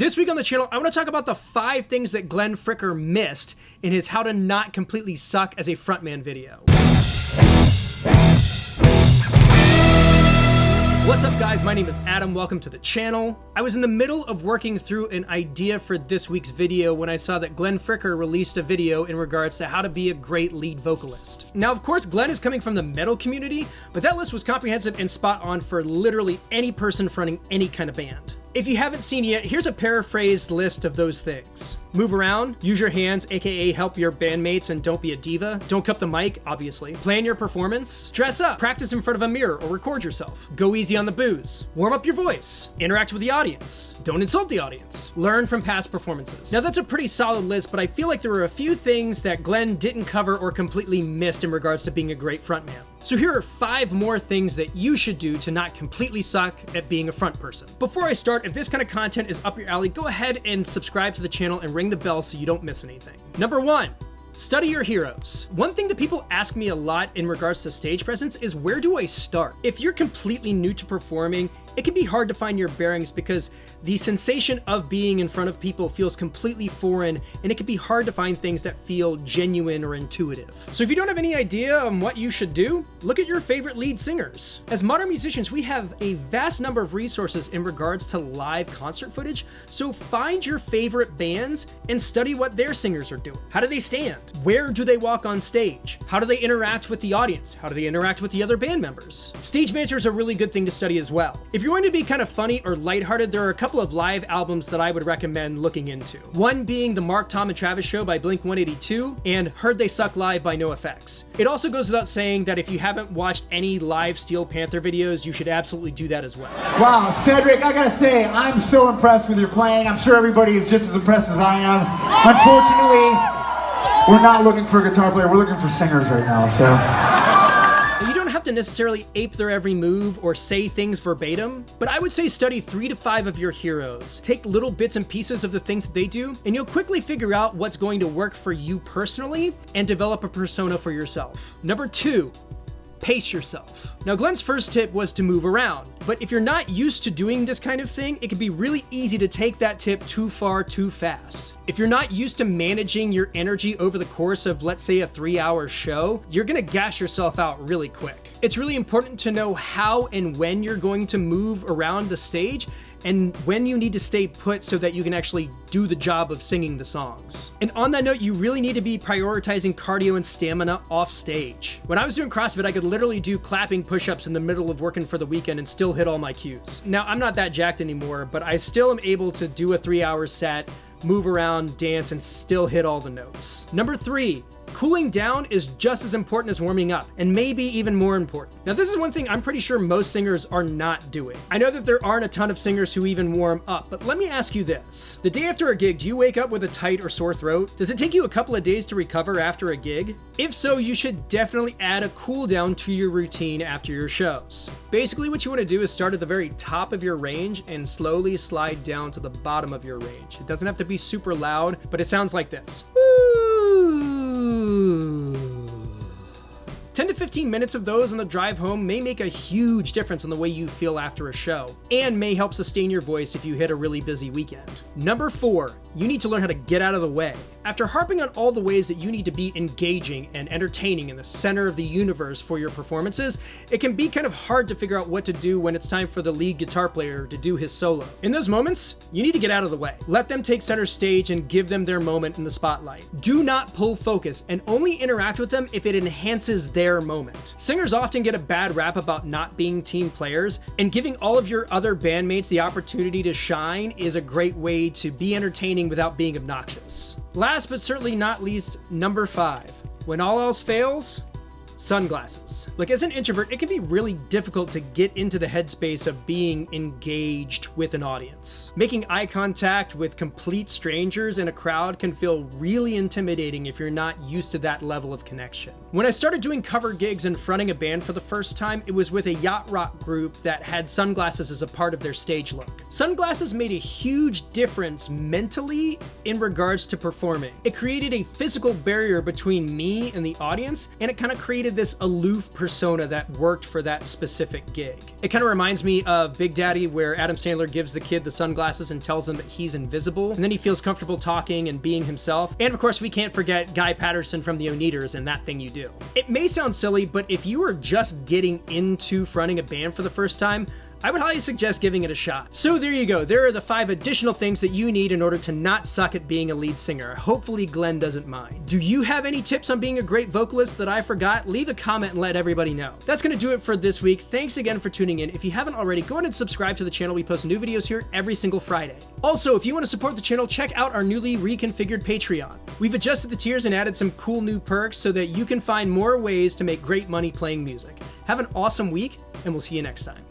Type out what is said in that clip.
This week on the channel, I want to talk about the 5 things that Glenn Fricker missed in his How to Not Completely Suck as a Frontman video. What's up guys, my name is Adam, welcome to the channel. I was in the middle of working through an idea for this week's video when I saw that Glenn Fricker released a video in regards to how to be a great lead vocalist. Now of course Glenn is coming from the metal community, but that list was comprehensive and spot on for literally any person fronting any kind of band. If you haven't seen yet, here's a paraphrased list of those things. Move around, use your hands, aka help your bandmates and don't be a diva. Don't cup the mic, obviously. Plan your performance. Dress up, practice in front of a mirror or record yourself. Go easy on the booze. Warm up your voice. Interact with the audience. Don't insult the audience. Learn from past performances. Now that's a pretty solid list, but I feel like there were a few things that Glenn didn't cover or completely missed in regards to being a great frontman. So here are 5 more things that you should do to not completely suck at being a front person. Before I start, if this kind of content is up your alley, go ahead and subscribe to the channel and ring the bell so you don't miss anything. Number 1. Study your heroes. One thing that people ask me a lot in regards to stage presence is, where do I start? If you're completely new to performing, it can be hard to find your bearings because the sensation of being in front of people feels completely foreign, and it can be hard to find things that feel genuine or intuitive. So if you don't have any idea on what you should do, look at your favorite lead singers. As modern musicians, we have a vast number of resources in regards to live concert footage, so find your favorite bands and study what their singers are doing. How do they stand? Where do they walk on stage? How do they interact with the audience? How do they interact with the other band members? Stage manager is a really good thing to study as well. If you're going to be kind of funny or lighthearted, there are a couple of live albums that I would recommend looking into. One being the Mark, Tom, and Travis Show by Blink-182 and Heard They Suck Live by NoFX. It also goes without saying that if you haven't watched any live Steel Panther videos, you should absolutely do that as well. Wow, Cedric, I gotta say, I'm so impressed with your playing. I'm sure everybody is just as impressed as I am. Unfortunately, we're not looking for a guitar player, we're looking for singers right now, so. You don't have to necessarily ape their every move or say things verbatim, but I would say study 3 to 5 of your heroes. Take little bits and pieces of the things that they do, and you'll quickly figure out what's going to work for you personally and develop a persona for yourself. Number 2. Pace yourself. Now Glenn's first tip was to move around, but if you're not used to doing this kind of thing, it can be really easy to take that tip too far too fast. If you're not used to managing your energy over the course of, let's say, a 3-hour show, you're gonna gas yourself out really quick. It's really important to know how and when you're going to move around the stage and when you need to stay put so that you can actually do the job of singing the songs. And on that note, you really need to be prioritizing cardio and stamina off stage. When I was doing CrossFit, I could literally do clapping push-ups in the middle of working for the weekend and still hit all my cues. Now, I'm not that jacked anymore, but I still am able to do a 3-hour set, move around, dance, and still hit all the notes. Number 3. Cooling down is just as important as warming up, and maybe even more important. Now this is one thing I'm pretty sure most singers are not doing. I know that there aren't a ton of singers who even warm up, but let me ask you this. The day after a gig, do you wake up with a tight or sore throat? Does it take you a couple of days to recover after a gig? If so, you should definitely add a cool down to your routine after your shows. Basically what you want to do is start at the very top of your range and slowly slide down to the bottom of your range. It doesn't have to be super loud, but it sounds like this. 10 to 15 minutes of those on the drive home may make a huge difference in the way you feel after a show, and may help sustain your voice if you hit a really busy weekend. Number 4, you need to learn how to get out of the way. After harping on all the ways that you need to be engaging and entertaining in the center of the universe for your performances, it can be kind of hard to figure out what to do when it's time for the lead guitar player to do his solo. In those moments, you need to get out of the way. Let them take center stage and give them their moment in the spotlight. Do not pull focus, and only interact with them if it enhances their moment. Singers often get a bad rap about not being team players, and giving all of your other bandmates the opportunity to shine is a great way to be entertaining without being obnoxious. Last but certainly not least, number 5. When all else fails, sunglasses. Like, as an introvert, it can be really difficult to get into the headspace of being engaged with an audience. Making eye contact with complete strangers in a crowd can feel really intimidating if you're not used to that level of connection. When I started doing cover gigs and fronting a band for the first time, it was with a yacht rock group that had sunglasses as a part of their stage look. Sunglasses made a huge difference mentally in regards to performing. It created a physical barrier between me and the audience, and it kind of created created this aloof persona that worked for that specific gig. It kind of reminds me of Big Daddy, where Adam Sandler gives the kid the sunglasses and tells him that he's invisible, and then he feels comfortable talking and being himself. And of course, we can't forget Guy Patterson from the Oneaters and That Thing You Do. It may sound silly, but if you are just getting into fronting a band for the first time, I would highly suggest giving it a shot. So there you go. There are the 5 additional things that you need in order to not suck at being a lead singer. Hopefully Glenn doesn't mind. Do you have any tips on being a great vocalist that I forgot? Leave a comment and let everybody know. That's gonna do it for this week. Thanks again for tuning in. If you haven't already, go ahead and subscribe to the channel. We post new videos here every single Friday. Also, if you want to support the channel, check out our newly reconfigured Patreon. We've adjusted the tiers and added some cool new perks so that you can find more ways to make great money playing music. Have an awesome week, and we'll see you next time.